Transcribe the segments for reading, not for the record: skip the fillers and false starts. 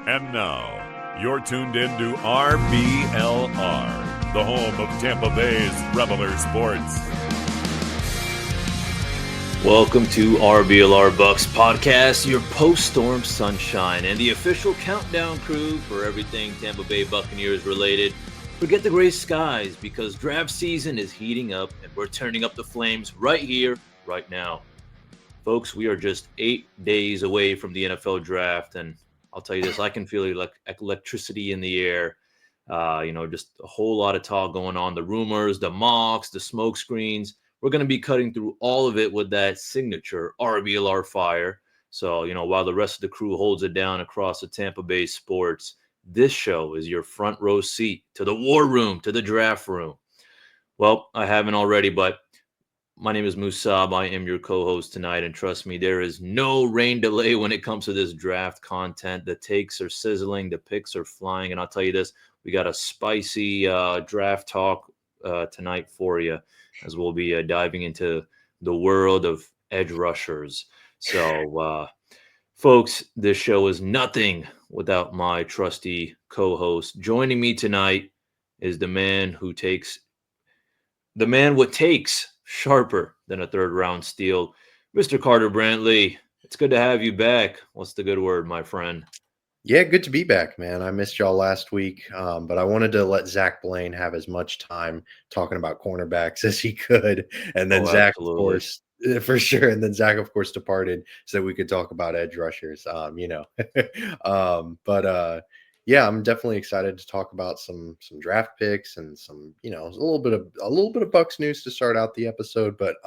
And now, you're tuned in to RBLR, the home of Tampa Bay's RBLR Sports. Welcome to RBLR Bucs podcast, your post-storm sunshine, and the official countdown crew for everything Tampa Bay Buccaneers related. Forget the gray skies because draft season is heating up and we're turning up the flames right here, right now. Folks, we are just 8 days away from the NFL draft, and I'll tell you this, I can feel electricity in the air. Just a whole lot of talk going on. The rumors, the mocks, the smoke screens. We're going to be cutting through all of it with that signature RBLR fire. So, while the rest of the crew holds it down across the Tampa Bay sports, this show is your front row seat to the war room, to the draft room. Well, I haven't already, but my name is Musab. I am your co-host tonight, and trust me, there is no rain delay when it comes to this draft content. The takes are sizzling, the picks are flying, and I'll tell you this, we got a spicy draft talk tonight for you, as we'll be diving into the world of edge rushers. So, folks, this show is nothing without my trusty co-host. Joining me tonight is the man with takes sharper than a third-round steal, Mr. Carter Brantley. It's good to have you back. What's the good word, my friend? Yeah, good to be back, man. I missed y'all last week, but I wanted to let Zach Blaine have as much time talking about cornerbacks as he could. And then Zach, absolutely. Of course, for sure. And then Zach, of course, departed so that we could talk about edge rushers, yeah, I'm definitely excited to talk about some draft picks and some, a little bit of Bucs news to start out the episode. But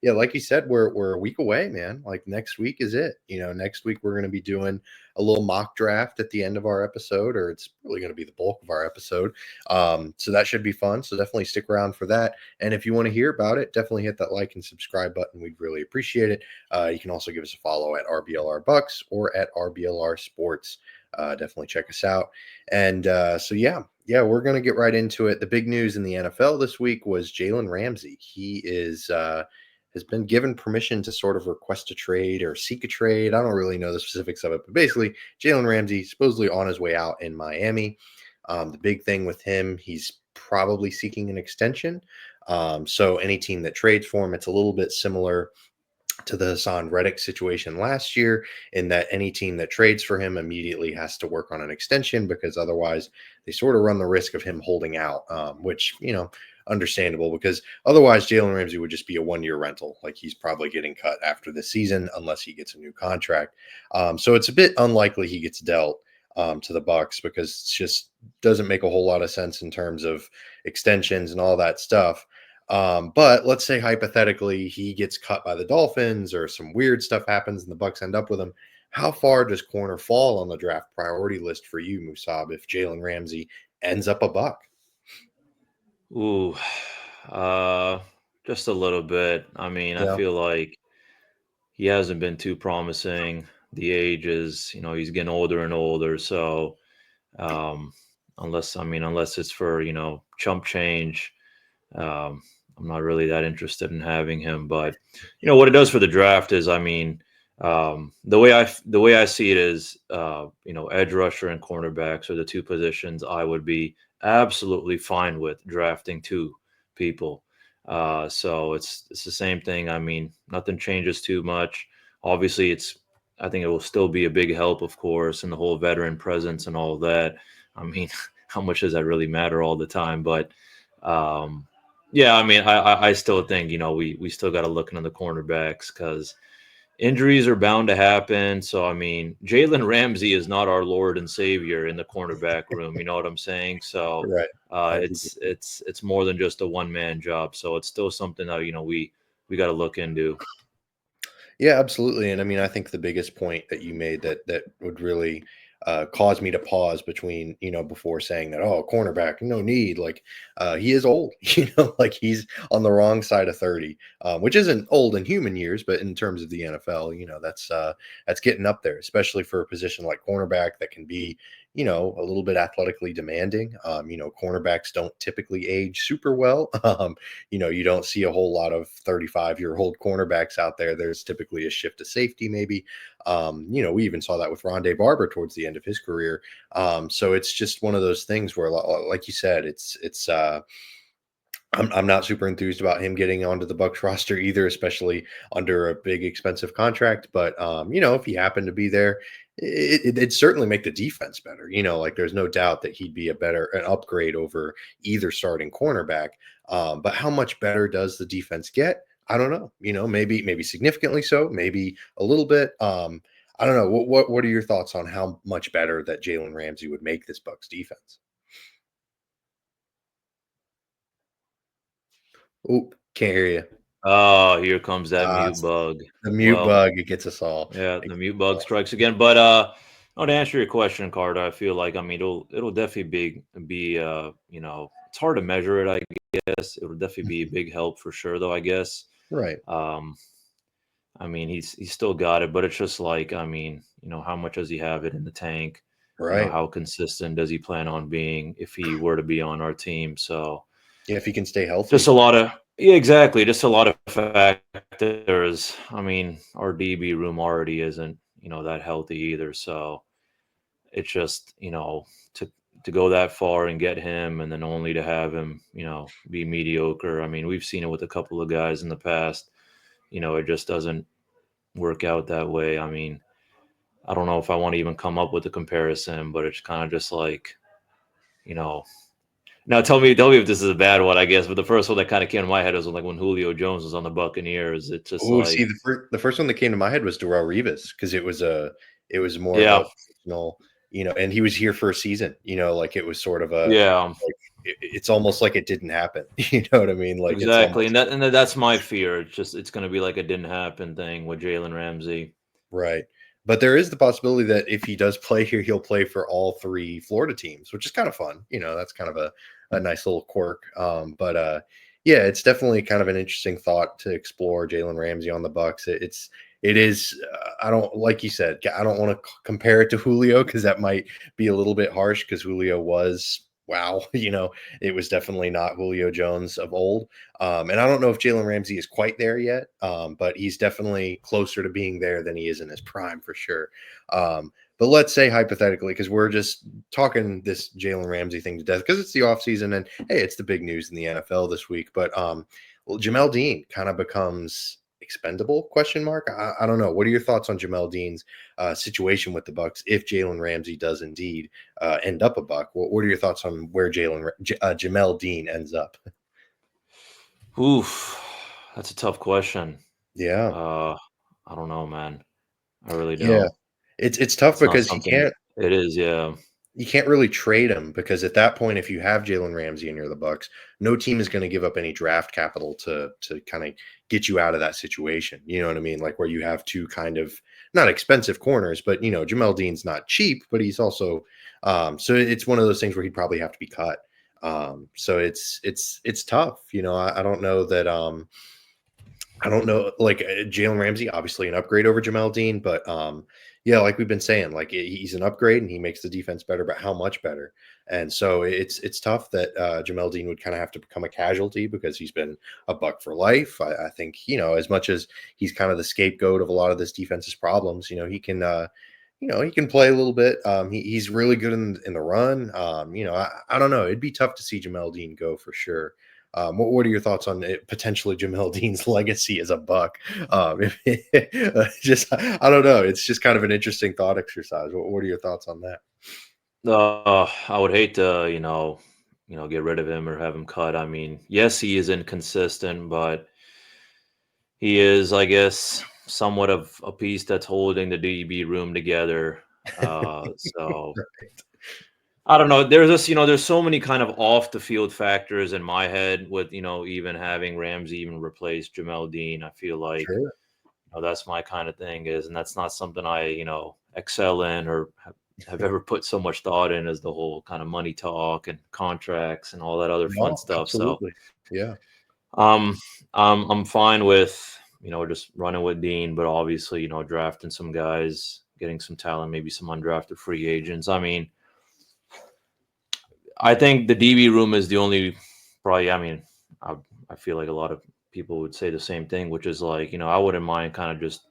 yeah, like you said, we're a week away, man. Like next week is it. Next week we're going to be doing a little mock draft at the end of our episode, or it's really going to be the bulk of our episode. So that should be fun. So definitely stick around for that. And if you want to hear about it, definitely hit that like and subscribe button. We'd really appreciate it. You can also give us a follow at RBLR Bucs or at RBLR Sports. Definitely check us out. And yeah, we're going to get right into it. The big news in the NFL this week was Jalen Ramsey. He has been given permission to sort of request a trade or seek a trade. I don't really know the specifics of it, but basically Jalen Ramsey supposedly on his way out in Miami. The big thing with him, he's probably seeking an extension. So any team that trades for him, it's a little bit similar to the Hassan Reddick situation last year, in that any team that trades for him immediately has to work on an extension, because otherwise they sort of run the risk of him holding out, which, understandable, because otherwise Jalen Ramsey would just be a one-year rental. Like, he's probably getting cut after the season unless he gets a new contract. So it's a bit unlikely he gets dealt to the Bucs, because it just doesn't make a whole lot of sense in terms of extensions and all that stuff. But let's say hypothetically he gets cut by the Dolphins or some weird stuff happens and the Bucs end up with him. How far does corner fall on the draft priority list for you, Musab, if Jalen Ramsey ends up a Buc? Ooh, just a little bit. I mean, I feel like he hasn't been too promising. The age is, he's getting older and older. So, unless it's for, chump change, I'm not really that interested in having him. But what it does for the draft is, the way I see it is, edge rusher and cornerbacks are the two positions I would be absolutely fine with drafting two people. So it's the same thing. I mean, nothing changes too much. Obviously, I think it will still be a big help, of course, and the whole veteran presence and all of that. I mean, how much does that really matter all the time? But yeah, I mean, I still think, we still got to look into the cornerbacks, because injuries are bound to happen. So, I mean, Jalen Ramsey is not our Lord and Savior in the cornerback room. You know what I'm saying? So Right. It's more than just a one-man job. So it's still something that, we got to look into. Yeah, absolutely. And I mean, I think the biggest point that you made that would really cause me to pause between, before saying that, oh, cornerback, no need. Like, he is old, like he's on the wrong side of 30, which isn't old in human years, but in terms of the NFL, that's getting up there, especially for a position like cornerback that can be, a little bit athletically demanding. Cornerbacks don't typically age super well. You don't see a whole lot of 35-year-old cornerbacks out there. There's typically a shift to safety, maybe. We even saw that with Rondé Barber towards the end of his career. So it's just one of those things where, like you said, I'm not super enthused about him getting onto the Bucs roster either, especially under a big expensive contract. But if he happened to be there, it'd certainly make the defense better. Like there's no doubt that he'd be an upgrade over either starting cornerback. But how much better does the defense get? I don't know. Maybe significantly so, maybe a little bit. I don't know. What are your thoughts on how much better that Jalen Ramsey would make this Bucs defense? Oh, can't hear you. Oh, here comes that mute It's bug. the mute Well, bug. It gets us all. yeah, It the gets mute us bug all. strikes again. But to answer your question, Carter, I feel like it'll definitely be it's hard to measure it. I guess it'll definitely be a Mhm. big help for sure, though. I guess. Right. Um, he's still got it, but it's just like how much does he have it in the tank? Right. How consistent does he plan on being if he were to be on our team? So Yeah, if he can stay just healthy. a lot of yeah, exactly. Just a lot of factors. Our DB room already isn't that healthy either. So it's just to go that far and get him, and then only to have him be mediocre. We've seen it with a couple of guys in the past. It just doesn't work out that way. I don't know if I want to even come up with a comparison, but it's kind of just like you know now, tell me if this is a bad one, I guess. But the first one that kind of came to my head was like when Julio Jones was on the Buccaneers. It's just Oh, see, like, the first one that came to my head was Darrelle Revis because it was more of a yeah, personal, and he was here for a season. Like it was sort of a yeah, like it's almost like it didn't happen. You know what I mean? Like it's exactly. almost And that's my fear. It's going to be like a didn't happen thing with Jalen Ramsey. right. But there is the possibility that if he does play here, he'll play for all three Florida teams, which is kind of fun. That's kind of a nice little quirk. But yeah, it's definitely kind of an interesting thought to explore Jalen Ramsey on the Bucks. It is. I don't like you said. I don't want to compare it to Julio because that might be a little bit harsh because Julio was wow. It was definitely not Julio Jones of old. And I don't know if Jalen Ramsey is quite there yet, but he's definitely closer to being there than he is in his prime for sure. But let's say hypothetically, because we're just talking this Jalen Ramsey thing to death because it's the offseason and hey, it's the big news in the NFL this week. But well, Jamel Dean kind of becomes expendable question mark. I don't know. What are your thoughts on Jamel Dean's situation with the Bucs if Jalen Ramsey does indeed end up a Buck? What are your thoughts on where Jamel Dean ends up? Oof, that's a tough question. Yeah. Uh, I don't know, man. I really Yeah. don't. It's tough It's not because something. It is, yeah, you can't really trade him because at that point, if you have Jalen Ramsey and you're the Bucks, no team is going to give up any draft capital to kind of get you out of that situation. You know what I mean? Like where you have two kind of not expensive corners, but Jamel Dean's not cheap, but he's also so it's one of those things where he'd probably have to be cut. So it's tough. I don't know that I don't know, like Jalen Ramsey, obviously an upgrade over Jamel Dean, but yeah, like we've been saying, like he's an upgrade and he makes the defense better, but how much better? And so it's tough that Jamel Dean would kind of have to become a casualty because he's been a Buck for life. I think as much as he's kind of the scapegoat of a lot of this defense's problems, he can play a little bit. He's really good in the run. I don't know. It'd be tough to see Jamel Dean go for sure. What are your thoughts on potentially Jamel Dean's legacy as a Buck? Just I don't know. It's just kind of an interesting thought exercise. What are your thoughts on that? I would hate to get rid of him or have him cut. Yes, he is inconsistent, but he is, I guess, somewhat of a piece that's holding the DB room together. So I don't know. There's there's so many kind of off the field factors in my head with, even having Ramsey even replace Jamel Dean. I feel like, Sure. that's my kind of thing and that's not something I, excel in or have ever put so much thought in as the whole kind of money talk and contracts and all that other fun No, stuff. So, absolutely. Yeah. um, I'm fine with, just running with Dean, but obviously, drafting some guys, getting some talent, maybe some undrafted free agents. I think the DB room is the only probably. I, I feel like a lot of people would say the same thing, which is like, I wouldn't mind kind of just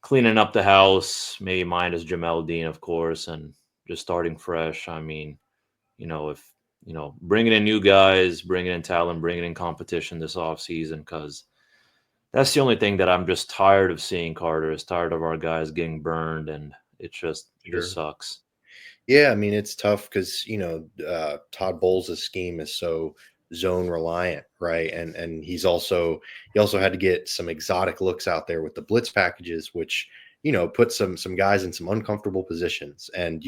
cleaning up the house, maybe minus Jamel Dean, of course, and just starting fresh. I mean, if bringing in new guys, bringing in talent, bringing in competition this offseason, because that's the only thing that I'm just tired of seeing. Carter is tired of our guys getting burned, and it just Sure. sucks. Yeah, I mean it's tough because Todd Bowles' scheme is so zone reliant, right? And he also had to get some exotic looks out there with the blitz packages, which put some guys in some uncomfortable positions. And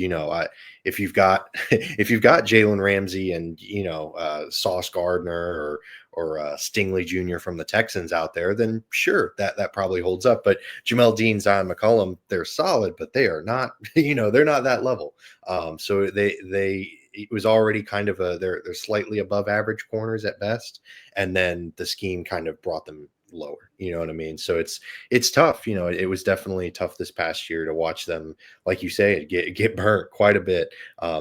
if you've got if you've got Jalen Ramsey and Sauce Gardner or Stingley Jr. from the Texans out there, then sure that probably holds up. But Jamel Dean, Zion McCollum, they're solid, but they are not they're not that level. So it was already kind of they're slightly above average corners at best, and then the scheme kind of brought them lower. You know what I mean? So it's tough. It was definitely tough this past year to watch them, like you say, get burnt quite a bit.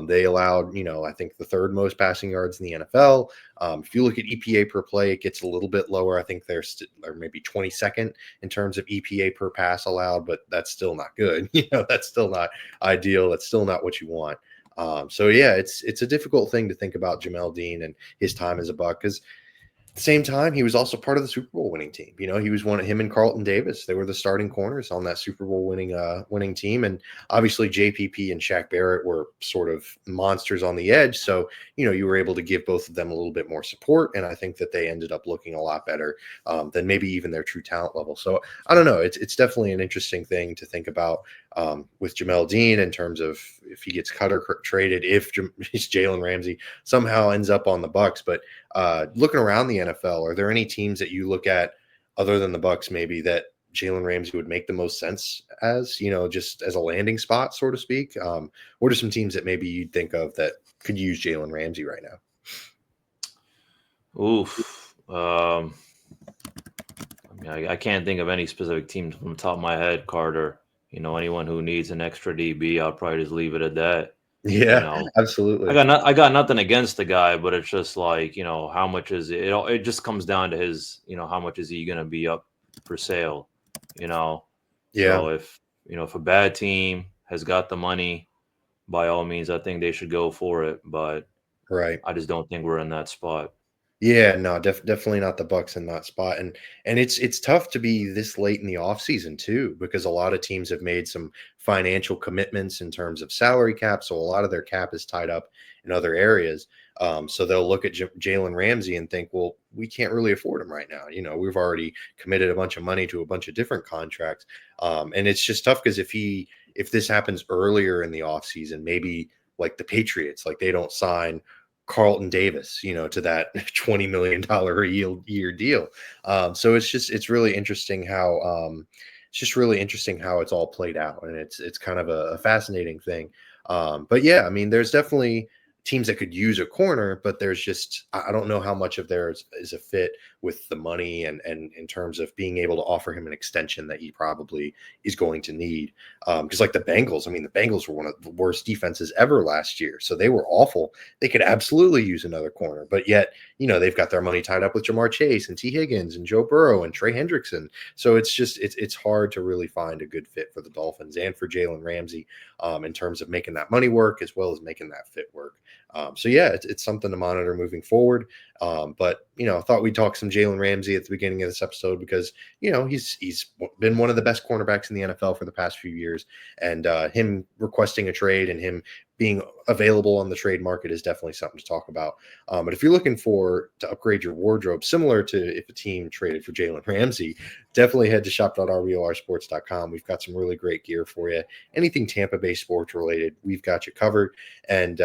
They allowed I think the third most passing yards in the NFL. If you look at EPA per play, it gets a little bit lower. I think they're or maybe 22nd in terms of EPA per pass allowed, but that's still not good. That's still not ideal. That's still not what you want. So yeah, it's a difficult thing to think about Jamel Dean and his time as a Buck, because at the same time, he was also part of the Super Bowl winning team. He was one of him and Carlton Davis. They were the starting corners on that Super Bowl winning team. And obviously JPP and Shaq Barrett were sort of monsters on the edge. So, you were able to give both of them a little bit more support. And I think that they ended up looking a lot better than maybe even their true talent level. So I don't know. It's definitely an interesting thing to think about with Jamel Dean in terms of if he gets cut or traded, if Jalen Ramsey somehow ends up on the Bucs. But looking around the NFL, are there any teams that you look at other than the Bucs maybe that Jalen Ramsey would make the most sense as, just as a landing spot, so to speak? What are some teams that maybe you'd think of that could use Jalen Ramsey right now? Oof. I mean, I can't think of any specific teams from the top of my head, Carter. Anyone who needs an extra DB, I'll probably just leave it at that. You Yeah, know, I absolutely. got nothing against the guy, but it's just like, how much is it? It just comes down to his, how much is he going to be up for sale? You know, Yeah, so if a bad team has got the money, by all means, I think they should go for it. But right. I just don't think we're in that spot. Yeah, no, definitely not the Bucks in that spot. And it's tough to be this late in the offseason too, because a lot of teams have made some financial commitments in terms of salary cap. So a lot of their cap is tied up in other areas. So they'll look at Jalen Ramsey and think, well, we can't really afford him right now. We've already committed a bunch of money to a bunch of different contracts. And it's just tough because if this happens earlier in the offseason, maybe like the Patriots, like they don't sign Carlton Davis, to that $20 million a year deal. So it's really interesting how it's all played out, and it's kind of a fascinating thing. But yeah, I mean, there's definitely teams that could use a corner, but there's just I don't know how much of theirs is a fit with the money and in terms of being able to offer him an extension that he probably is going to need. Because like the Bengals, I mean, the Bengals were one of the worst defenses ever last year, so they were awful. They could absolutely use another corner, but yet they've got their money tied up with Jamar Chase and T Higgins and Joe Burrow and Trey Hendrickson. So it's hard to really find a good fit for the Dolphins and for Jalen Ramsey in terms of making that money work as well as making that fit work. So yeah, it's something to monitor moving forward. But I thought we'd talk some Jalen Ramsey at the beginning of this episode because he's been one of the best cornerbacks in the NFL for the past few years, and him requesting a trade and him being available on the trade market is definitely something to talk about. But if you're looking to upgrade your wardrobe, similar to if a team traded for Jalen Ramsey, definitely head to shop.rblrsports.com. We've got some really great gear for you. Anything Tampa Bay sports related, we've got you covered. And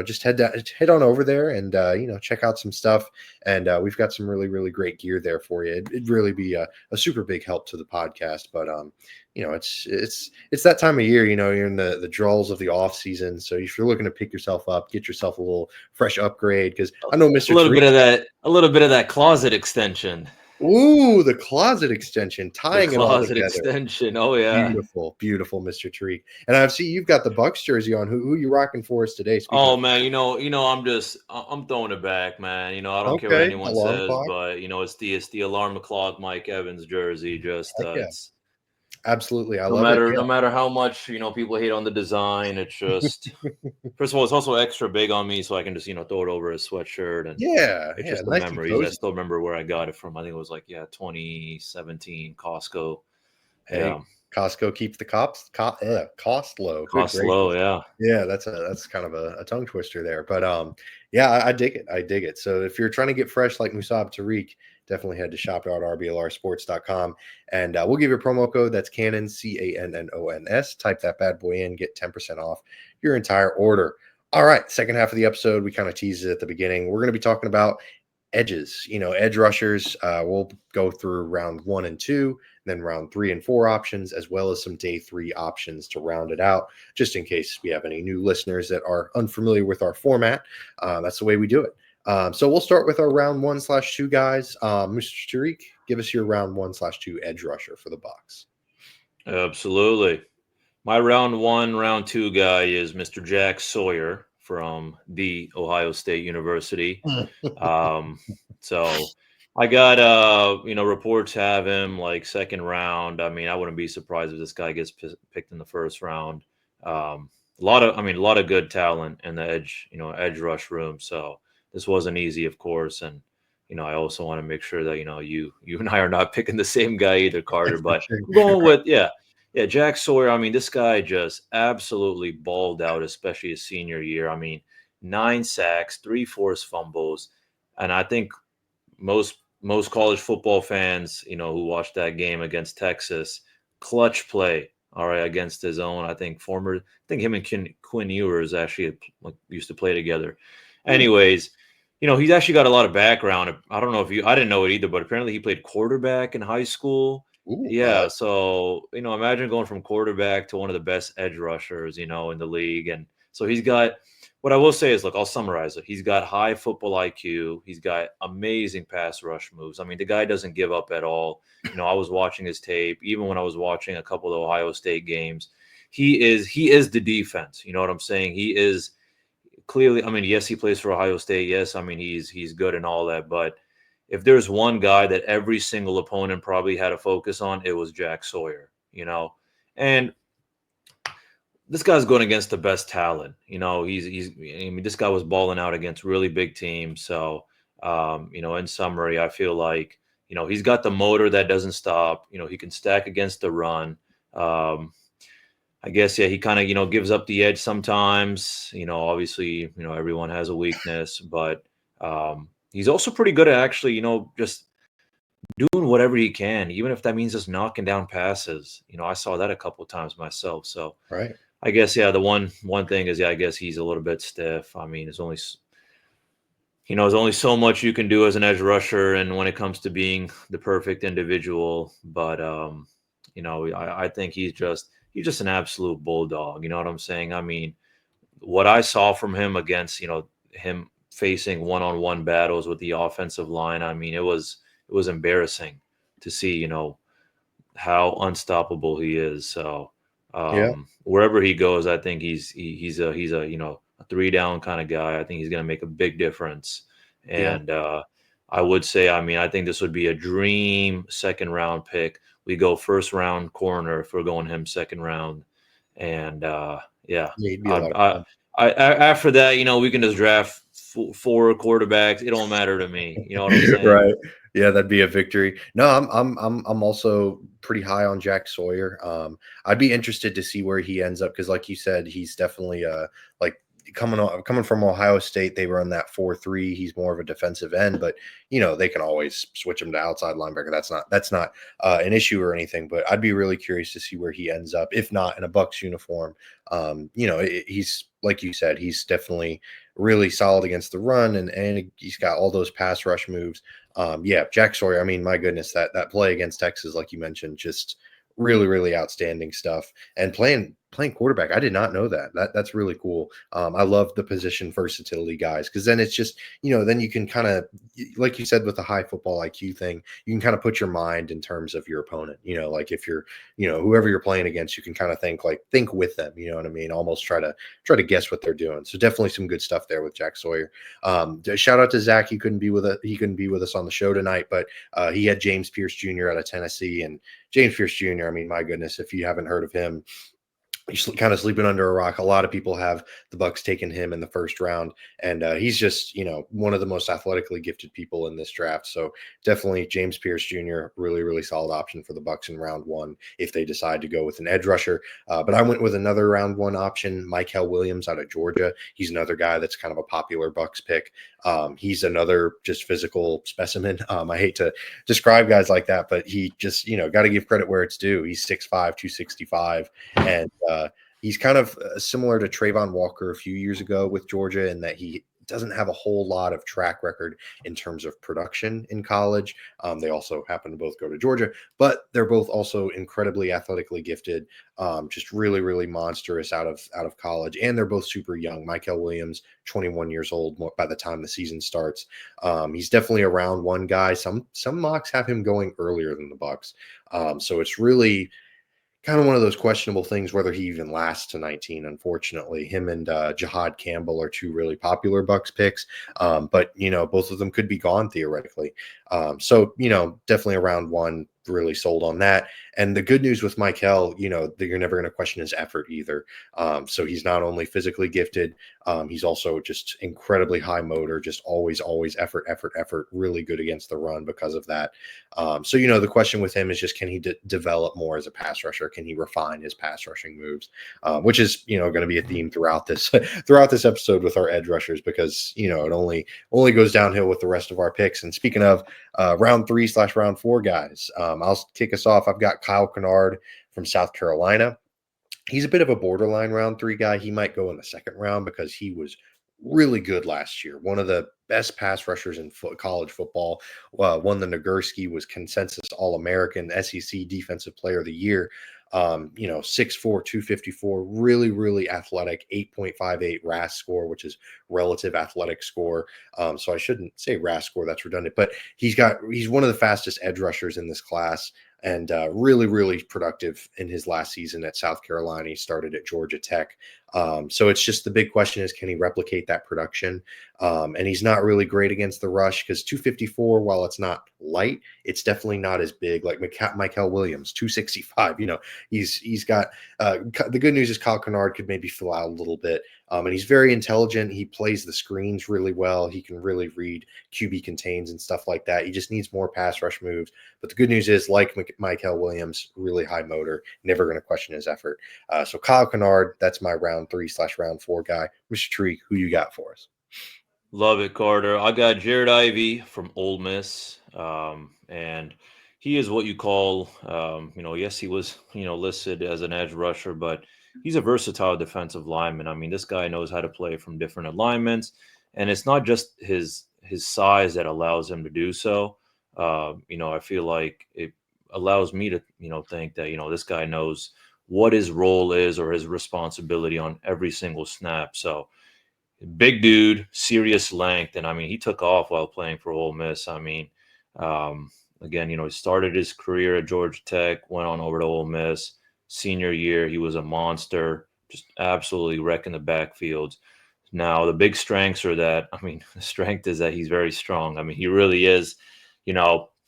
just head on over there and check out some stuff. And we've got some really, really great gear there for you. It'd really be a super big help to the podcast. But it's that time of year. You're in the draws of the off season. So if you're looking to pick yourself up, get yourself a little fresh upgrade, because I know Mr. A little bit of that closet extension. Ooh, the closet extension, The tying it all closet together. extension. Oh yeah. Beautiful, beautiful, Mr. Tariq. And I see you've got the Bucs jersey on. Who you rocking for us today? Speaking Oh of, man, I'm throwing it back, man. I don't care what okay, anyone alarm says, clock. but it's the alarm clock Mike Evans jersey. Just Heck yeah. Absolutely. I No love it. matter no matter how much people hate on the design, it's just first of all, it's also extra big on me, so I can just throw it over a sweatshirt, and Yeah. it's Yeah. just the Nice and memories. I cozy. still remember where I got it from. I think it was like 2017 Costco. Hey, Yeah, Costco keeps the cost low. Good cost low. gracious. Yeah. Yeah, that's kind of a tongue twister there. But yeah, I dig it. I dig it. So if you're trying to get fresh like Musab Tariq, definitely head to shop.rblrsports.com and we'll give you a promo code that's Cannon, CANNONS. Type that bad boy in, get 10% off your entire order. All right, second half of the episode, we kind of teased it at the beginning. We're going to be talking about edges, edge rushers. We'll go through round 1 and 2, then round 3 and 4 options, as well as some day 3 options to round it out, just in case we have any new listeners that are unfamiliar with our format. That's the way we do it. So we'll start with our round 1/2 guys. Mr. Tariq, give us your round 1/2 edge rusher for the Bucs. Absolutely. My round 1, round 2 guy is Mr. Jack Sawyer from the Ohio State University. Um, so I got reports have him like second round. I mean, I wouldn't be surprised if this guy gets picked in the first round. A lot of good talent in the edge rush room. So this wasn't easy, of course, and I also want to make sure that you and I are not picking the same guy either, Carter. For But sure. I'm going with Jack Sawyer. I mean, this guy just absolutely balled out, especially his senior year. I mean, 9 sacks, 3 forced fumbles. And I think most college football fans, who watched that game against Texas, clutch play, all right, against his own. I think him and Quinn Ewers actually used to play together. Anyways, he's actually got a lot of background. I don't know if I didn't know it either, but apparently he played quarterback in high school. Ooh, Yeah, so imagine going from quarterback to one of the best edge rushers, in the league, and so he's got. What I will say is, look, I'll summarize it. He's got high football IQ. He's got amazing pass rush moves. I mean, the guy doesn't give up at all. I was watching his tape, even when I was watching a couple of the Ohio State games. He is the defense. You know what I'm saying? He is clearly. I mean, yes, he plays for Ohio State. Yes, I mean he's good and all that. But if there's one guy that every single opponent probably had to focus on, it was Jack Sawyer. And this guy's going against the best talent. I mean, this guy was balling out against really big teams. So, in summary, I feel like, he's got the motor that doesn't stop. He can stack against the run. I guess, he kind of, gives up the edge sometimes. Obviously, everyone has a weakness, but he's also pretty good at actually, just doing whatever he can, even if that means just knocking down passes. I saw that a couple of times myself. So, right. I guess, the one thing is, I guess he's a little bit stiff. I mean, there's only so much you can do as an edge rusher, and when it comes to being the perfect individual. But I think he's just an absolute bulldog. You know what I'm saying? I mean, what I saw from him against him facing one-on-one battles with the offensive line, I mean, it was embarrassing to see how unstoppable he is. So. Yeah. Wherever he goes, I think he's a a 3-down kind of guy. I think he's going to make a big difference. Yeah. And I would say, I mean, I think this would be a dream second round pick. We go first round corner if we're going him second round. And Yeah, he'd be a lot of fun. after that, we can just draft 4 quarterbacks. It don't matter to me. You know what I'm saying? Right. Yeah, that'd be a victory. No, I'm also pretty high on Jack Sawyer. I'd be interested to see where he ends up because, like you said, he's definitely like coming from Ohio State. They run that 4-3. He's more of a defensive end, but they can always switch him to outside linebacker. That's not an issue or anything. But I'd be really curious to see where he ends up, if not in a Bucs uniform. He's like you said, he's definitely really solid against the run, and he's got all those pass rush moves. Jack Sawyer. I mean, my goodness, that play against Texas, like you mentioned, just really, really outstanding stuff. And playing playing quarterback. I did not know that. That's really cool. I love the position versatility guys, because then it's just, then you can kind of, like you said, with the high football IQ thing, you can kind of put your mind in terms of your opponent. Like if you're, whoever you're playing against, you can kind of think with them. You know what I mean? Almost try to guess what they're doing. So definitely some good stuff there with Jack Sawyer. Shout out to Zach. He couldn't be with us on the show tonight, but he had James Pierce Jr. out of Tennessee, and James Pierce Jr. I mean, my goodness, if you haven't heard of him, you're kind of sleeping under a rock. A lot of people have the Bucs taking him in the first round, and he's just, one of the most athletically gifted people in this draft. So definitely James Pierce Jr., really, really solid option for the Bucs in round 1 if they decide to go with an edge rusher. But I went with another round 1 option, Mykel Williams out of Georgia. He's another guy that's kind of a popular Bucs pick. He's another just physical specimen. I hate to describe guys like that, but he just, got to give credit where it's due. He's 6'5", 265, and he's kind of similar to Trayvon Walker a few years ago with Georgia, in that he doesn't have a whole lot of track record in terms of production in college. They also happen to both go to Georgia, but they're both also incredibly athletically gifted, just really, really monstrous out of college. And they're both super young. Mykel Williams, 21 years old by the time the season starts. He's definitely a round 1 guy. Some mocks have him going earlier than the Bucs. So it's really kind of one of those questionable things whether he even lasts to 19. Unfortunately, him and Jahad Campbell are 2 really popular Bucs picks, but both of them could be gone theoretically. So definitely around 1, really sold on that. And the good news with Mykel, that you're never going to question his effort either. So he's not only physically gifted, he's also just incredibly high motor, just always effort, really good against the run because of that. So the question with him is just, can he develop more as a pass rusher? Can he refine his pass rushing moves? Which is going to be a theme throughout this episode with our edge rushers, because it only goes downhill with the rest of our picks. And speaking of round 3/round 4 guys, I'll kick us off. I've got Kyle Kennard from South Carolina. He's a bit of a borderline round 3 guy. He might go in the 2nd round because he was really good last year. One of the best pass rushers in college football. Won the Nagurski, was consensus All-American, SEC Defensive Player of the Year. 6'4", 254, really, really athletic, 8.58 RAS score, which is relative athletic score. So I shouldn't say RAS score, that's redundant, but he's one of the fastest edge rushers in this class, and really, really productive in his last season at South Carolina. He started at Georgia Tech. So it's just the big question is, can he replicate that production? And he's not really great against the rush, because 254, while it's not light, it's definitely not as big like Mykel Williams, 265. He's got the good news is Kyle Kennard could maybe fill out a little bit. And he's very intelligent. He plays the screens really well. He can really read QB contains and stuff like that. He just needs more pass rush moves. But the good news is, like Mykel Williams, really high motor, never going to question his effort. So Kyle Kennard, that's my round 3/round 4 guy. Mr. Tree, who you got for us? Love it, Carter. I got Jared Ivey from Ole Miss, and he is what you call, yes, he was, listed as an edge rusher, but he's a versatile defensive lineman. I mean, this guy knows how to play from different alignments, and it's not just his size that allows him to do so. I feel like it allows me to, think that, this guy knows what his role is or his responsibility on every single snap. So big dude, serious length. And I mean, he took off while playing for Ole Miss. I mean, again, he started his career at Georgia Tech, went on over to Ole Miss. Senior year, he was a monster, just absolutely wrecking the backfields. Now, the big strengths are that, the strength is that he's very strong. I mean, he really is,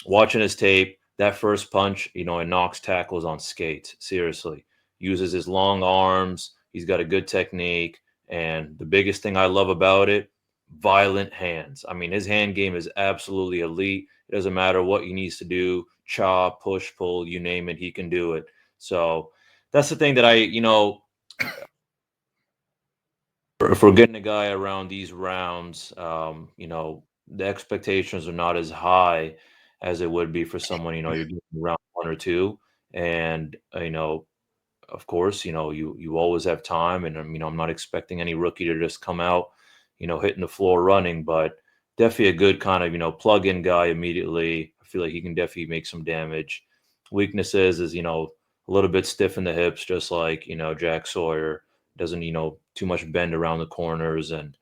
watching his tape, that first punch, it knocks tackles on skates. Seriously. Uses his long arms. He's got a good technique. And the biggest thing I love about it, violent hands. I mean, his hand game is absolutely elite. It doesn't matter what he needs to do, chop, push, pull, you name it, he can do it. So that's the thing that for getting a guy around these rounds, the expectations are not as high as it would be for someone, you're getting round 1 or 2. And, of course, you always have time, and I'm not expecting any rookie to just come out, hitting the floor running, but definitely a good kind of, plug-in guy immediately. I feel like he can definitely make some damage. Weaknesses is, a little bit stiff in the hips, just like, Jack Sawyer. Doesn't, too much bend around the corners. And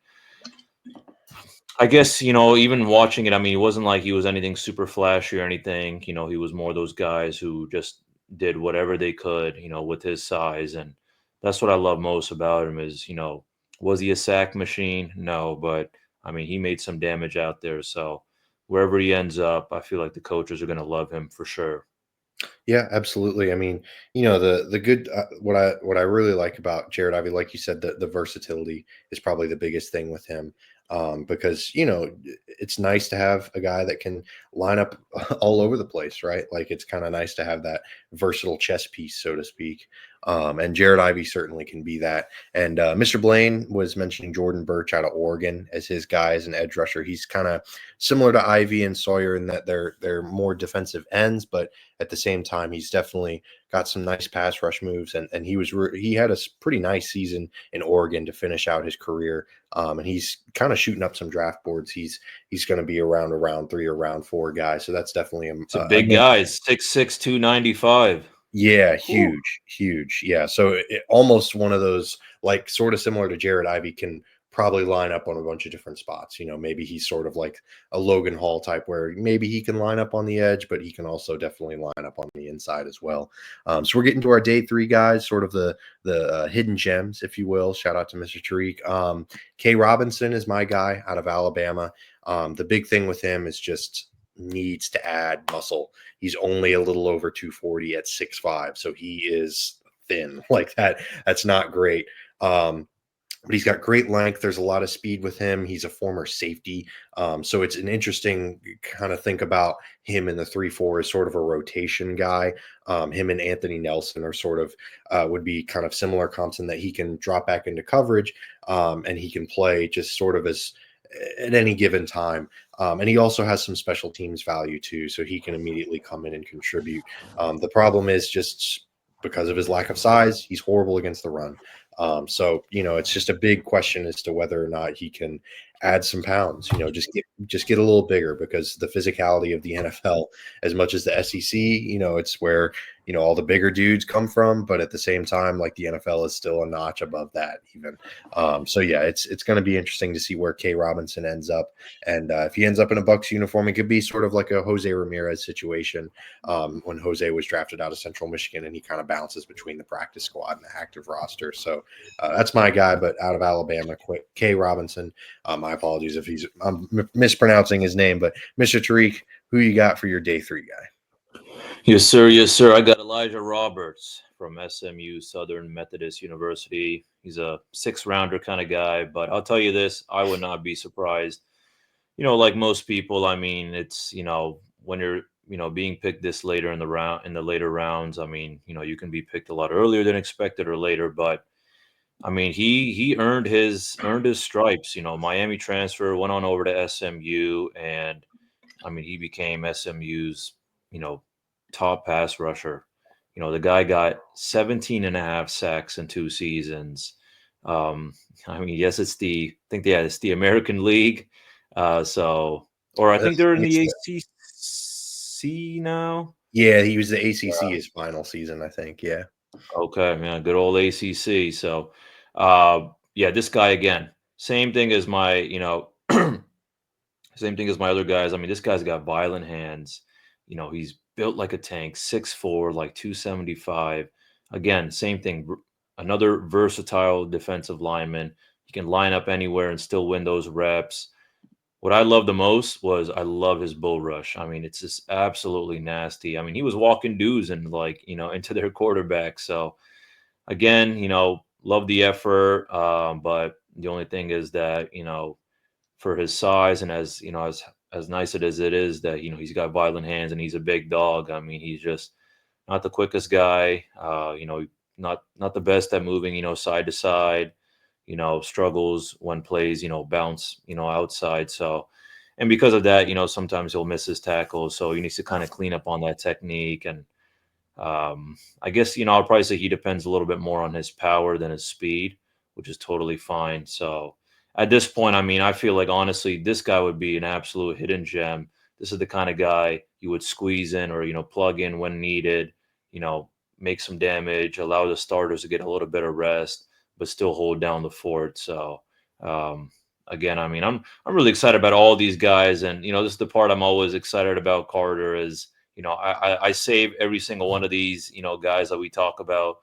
I guess, even watching it, I mean, it wasn't like he was anything super flashy or anything. He was more those guys who just did whatever they could, with his size. And that's what I love most about him is, was he a sack machine? No, but I mean, he made some damage out there. So wherever he ends up, I feel like the coaches are going to love him for sure. Yeah, absolutely. I mean, the good what I really like about Jared Ivey, like you said, the versatility is probably the biggest thing with him. Because it's nice to have a guy that can line up all over the place, right? Like it's kind of nice to have that versatile chess piece, so to speak. And Jared Ivey certainly can be that. And Mr. Blaine was mentioning Jordan Birch out of Oregon as his guy as an edge rusher. He's kind of similar to Ivey and Sawyer in that they're more defensive ends, but at the same time, he's definitely got some nice pass rush moves, and he had a pretty nice season in Oregon to finish out his career. And he's kind of shooting up some draft boards. He's going to be around a round 3 or round 4 guy, so that's definitely It's a big guy, 6'6", 295. yeah, Ooh. huge. Yeah. So almost one of those, like sort of similar to Jared Ivey, can probably line up on a bunch of different spots. Maybe he's sort of like a Logan Hall type where maybe he can line up on the edge, but he can also definitely line up on the inside as well. So we're getting to our day 3 guys, sort of the hidden gems, if you will. Shout out to Mr. Tariq. K. Robinson is my guy out of Alabama. The big thing with him is just needs to add muscle. He's only a little over 240 at 6'5", so he is thin like that. That's not great. But he's got great length. There's a lot of speed with him. He's a former safety. So it's an interesting kind of think about him in the 3-4 as sort of a rotation guy. Him and Anthony Nelson are sort of would be kind of similar comps in that he can drop back into coverage and he can play just sort of as at any given time. And he also has some special teams value too, so he can immediately come in and contribute. The problem is just because of his lack of size, he's horrible against the run. So it's just a big question as to whether or not he can add some pounds. Just get a little bigger, because the physicality of the NFL, as much as the SEC, it's where all the bigger dudes come from, but at the same time, like the NFL is still a notch above that even. So yeah, it's going to be interesting to see where K. Robinson ends up, and if he ends up in a Bucs uniform, it could be sort of like a Jose Ramirez situation when Jose was drafted out of Central Michigan, and he kind of bounces between the practice squad and the active roster. So that's my guy, but out of Alabama, K. Robinson. My apologies if I'm mispronouncing his name, but Mr. Tariq, who you got for your day 3 guy? Yes, sir. Yes, sir. I got Elijah Roberts from SMU, Southern Methodist University. He's a 6-rounder kind of guy, but I'll tell you this, I would not be surprised. Like most people, I mean, it's, when you're, being picked this later in the later rounds, I mean, you can be picked a lot earlier than expected or later, but I mean, he earned his stripes. Miami transfer, went on over to SMU, and I mean, he became SMU's, top pass rusher. The guy got 17 and a half sacks in 2 seasons. I mean, yes, it's the American League. Or I think they're in the ACC now. Yeah, he was the ACC his final season, I think. Yeah. Okay, man, good old ACC. So, yeah, this guy again, same thing as my, same thing as my other guys. I mean, this guy's got violent hands. He's built like a tank, 6'4", like 275. Again, same thing. Another versatile defensive lineman. He can line up anywhere and still win those reps. What I love the most was I love his bull rush. I mean, it's just absolutely nasty. I mean, he was walking dudes and into their quarterback. So again, love the effort. But the only thing is that, for his size and as nice it is that, he's got violent hands and he's a big dog. I mean, he's just not the quickest guy, not the best at moving, side to side, struggles when plays, bounce, outside. So, and because of that, sometimes he'll miss his tackles. So he needs to kind of clean up on that technique. And I guess, I'll probably say he depends a little bit more on his power than his speed, which is totally fine. So at this point, I mean, I feel like honestly, this guy would be an absolute hidden gem. This is the kind of guy you would squeeze in or, plug in when needed, make some damage, allow the starters to get a little bit of rest, but still hold down the fort. So again, I mean, I'm really excited about all these guys, and this is the part I'm always excited about. Carter is, I save every single one of these guys that we talk about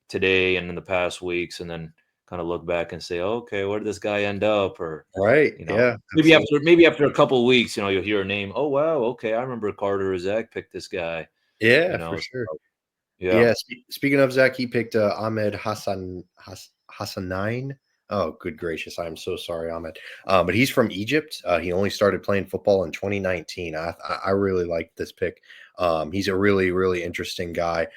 today and in the past weeks, and then kind of look back and say, okay, where did this guy end up? Or Right. Yeah. maybe after a couple of weeks, you'll hear a name. Oh wow, okay, I remember Carter or Zach picked this guy. Yeah, for sure. So, yeah. Yeah. Speaking of Zach, he picked Ahmed Hassanain. Oh, good gracious! I'm so sorry, Ahmed. But he's from Egypt. He only started playing football in 2019. I really like this pick. He's a really really interesting guy.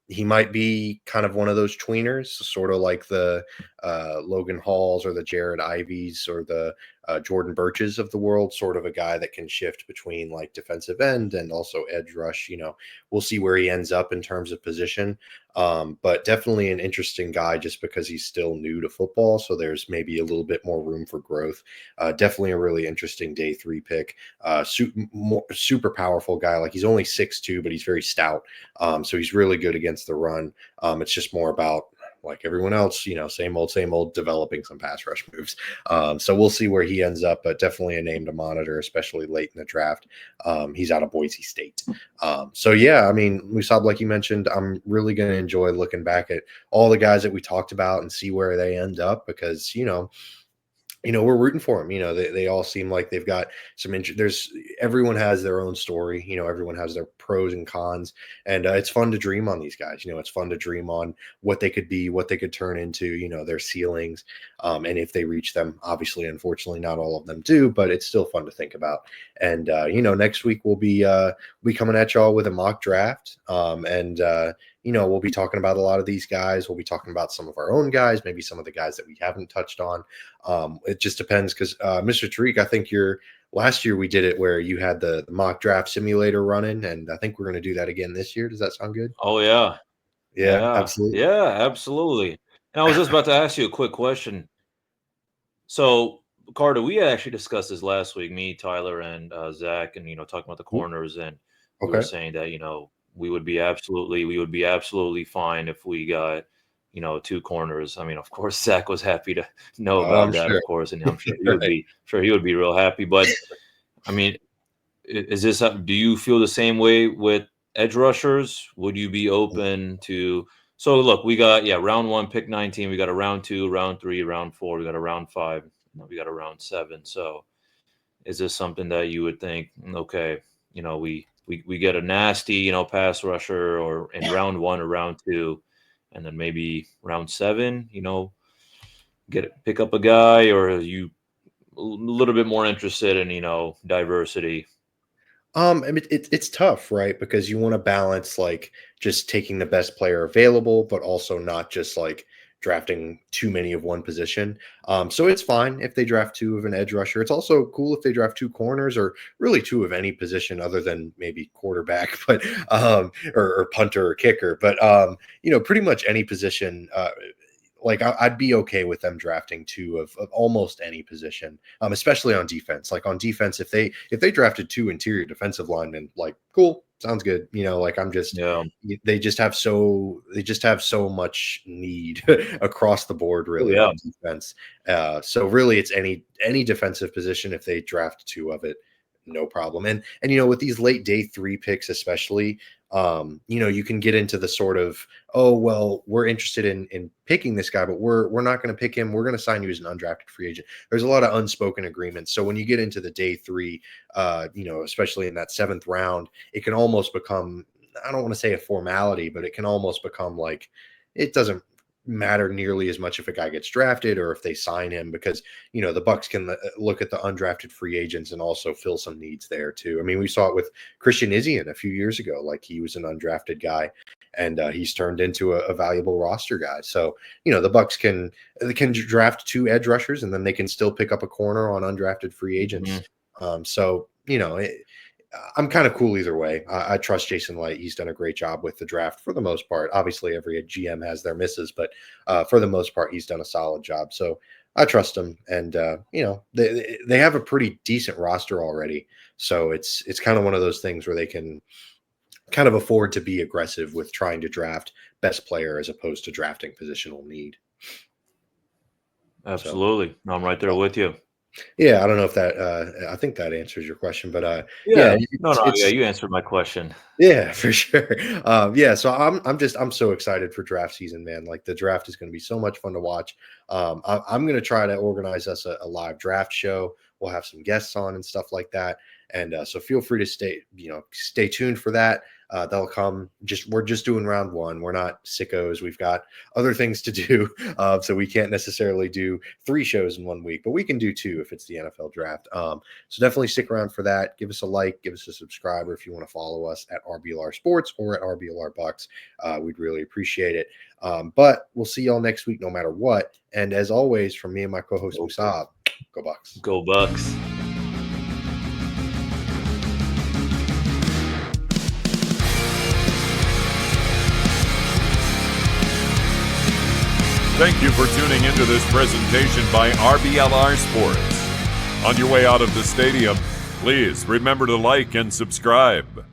He might be kind of one of those tweeners, sort of like the Logan Halls or the Jared Ivies or the Jordan Birches of the world, sort of a guy that can shift between like defensive end and also edge rush. We'll see where he ends up in terms of position. But definitely an interesting guy just because he's still new to football. So there's maybe a little bit more room for growth. Definitely a really interesting day 3 pick. Super powerful guy. Like he's only 6'2", but he's very stout. So he's really good against the run. It's just more about, like everyone else, same old, developing some pass rush moves. So we'll see where he ends up, but definitely a name to monitor, especially late in the draft. He's out of Boise State. So yeah, I mean, Musab, like you mentioned, I'm really going to enjoy looking back at all the guys that we talked about and see where they end up because, we're rooting for them. They all seem like they've got some interest. Everyone has their own story. Everyone has their pros and cons, and it's fun to dream on these guys. It's fun to dream on what they could be, what they could turn into. Their ceilings, and if they reach them. Obviously, unfortunately, not all of them do, but it's still fun to think about. And next week we'll be coming at y'all with a mock draft, and we'll be talking about a lot of these guys. We'll be talking about some of our own guys, maybe some of the guys that we haven't touched on. It just depends because Mr. Tariq, I think last year we did it where you had the mock draft simulator running, and I think we're going to do that again this year. Does that sound good? Oh yeah. Yeah, absolutely. Yeah, absolutely. And I was just about to ask you a quick question. So, Carter, we had actually discussed this last week, me, Tyler, and Zach, and talking about the corners, and we were Okay. saying that we would be absolutely fine if we got 2 corners. I mean, of course, Zach was happy to know about I'm that, sure. of course, and I'm sure he would Right. be real happy. But I mean, is this? Do you feel the same way with edge rushers? Would you be open to? So look, we got round 1, pick 19. We got a round 2, round 3, round 4. We got a round 5. We got a round 7. So is this something that you would think? Okay, we get a nasty pass rusher or in round 1 or round 2, and then maybe round 7, pick up a guy, or are you a little bit more interested in diversity? I mean, it's tough, right? Because you want to balance like just taking the best player available, but also not just like drafting too many of one position. So it's fine if they draft 2 of an edge rusher. It's also cool if they draft 2 corners or really 2 of any position other than maybe quarterback, but or punter or kicker. But pretty much any position. Like I'd be okay with them drafting 2 of almost any position, especially on defense. Like on defense, if they drafted 2 interior defensive linemen, like cool, sounds good. Like Yeah. they just have so much need across the board, Oh really yeah. on defense. So really, it's any defensive position if they draft 2 of it, no problem. And with these late day 3 picks, especially, you can get into the sort of, oh well, we're interested in picking this guy, but we're not going to pick him. We're going to sign you as an undrafted free agent. There's a lot of unspoken agreements. So when you get into the day 3, especially in that 7th round, it can almost become, I don't want to say a formality, but it can almost become like it doesn't matter nearly as much if a guy gets drafted or if they sign him because the Bucs can look at the undrafted free agents and also fill some needs there too. I mean, we saw it with Christian Izien a few years ago. Like he was an undrafted guy and he's turned into a valuable roster guy. So the Bucs can draft 2 edge rushers and then they can still pick up a corner on undrafted free agents. So I'm kind of cool either way. I trust Jason Light. He's done a great job with the draft for the most part. Obviously, every GM has their misses, but for the most part, he's done a solid job. So I trust him. And they have a pretty decent roster already. So it's kind of one of those things where they can kind of afford to be aggressive with trying to draft best player as opposed to drafting positional need. Absolutely. No, I'm right there with you. Yeah, I don't know if that I think that answers your question, but Yeah. yeah, Yeah, you answered my question. yeah, for sure. Yeah, so I'm so excited for draft season, man. Like the draft is going to be so much fun to watch. I'm going to try to organize us a live draft show. We'll have some guests on and stuff like that. And so feel free to stay tuned for that. They'll come. We're just doing round one. We're not sickos. We've got other things to do, so we can't necessarily do 3 shows in 1 week, but we can do 2 if it's the NFL draft. So definitely stick around for that. Give us a like, give us a subscriber if you want to follow us at RBLR Sports or at RBLR Bucs. We'd really appreciate it. But we'll see y'all next week, no matter what. And as always, from me and my co-host Musab, go Bucs. Go Bucs. Thank you for tuning into this presentation by RBLR Sports. On your way out of the stadium, please remember to like and subscribe.